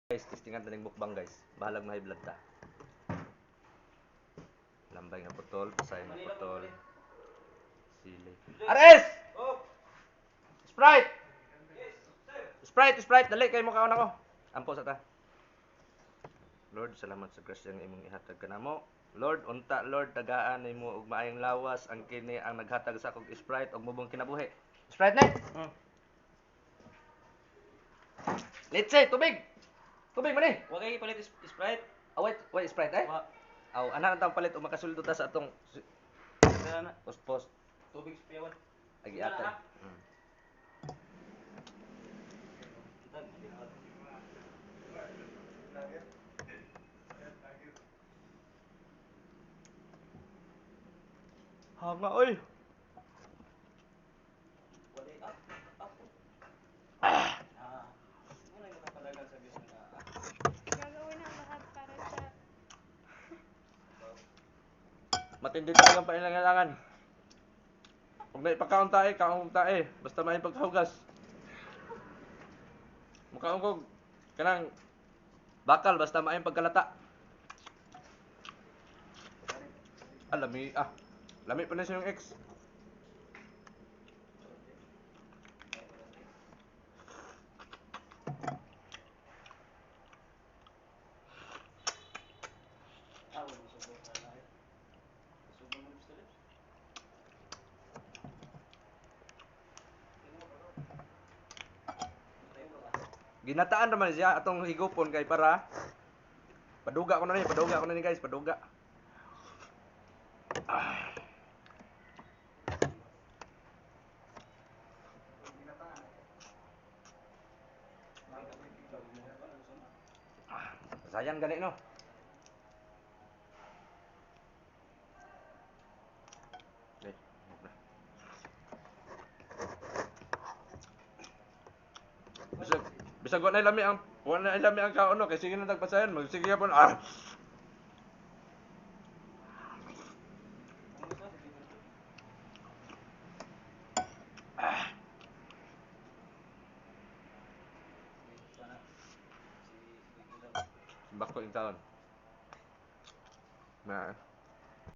Guys, testingan ta ning mukbang guys. Bahalag mahay blood ta. Lambay nga putol, pasay nga putol. Sili. Ares! Sprite! Sprite, dali kay mo kaon ako. Ampo sa ta. Lord, salamat sa grasya nga imong ihatag kanamo. Lord, unta Lord, tagaan nimo og maayong lawas ang kini ang naghatag sa akong Sprite og mubong kinabuhi. Sprite na. Let's say tubig. Tubig man ni. Wa kay palit Sprite. Wait, Sprite eh? Wa. Aw, ana ang palit o makasuldo ta sa atong Dala na. post. Tubig sa piyawan. Agi ata. Hanga oy. Wala up. Muna yung makapadagan sa Diyos na Gagawin ang lahat para sa... Matindi talaga ang pangailangan. Kung may pagkaon tae, kaon tae. Basta may pagkahugas. Mukhaon ko kanang bakal basta may pagkalata. Lami pa na siya yung ex. wala mo subok na lahat. Subok mo gusto lips. Ginataan naman siya atong higupon kay para paduga ko na ni guys, paduga. Sayang gani no. Bisag wa na ilami ang kaon no kay sige na tagpasayan magsige gyapon. Bako yung taon. Na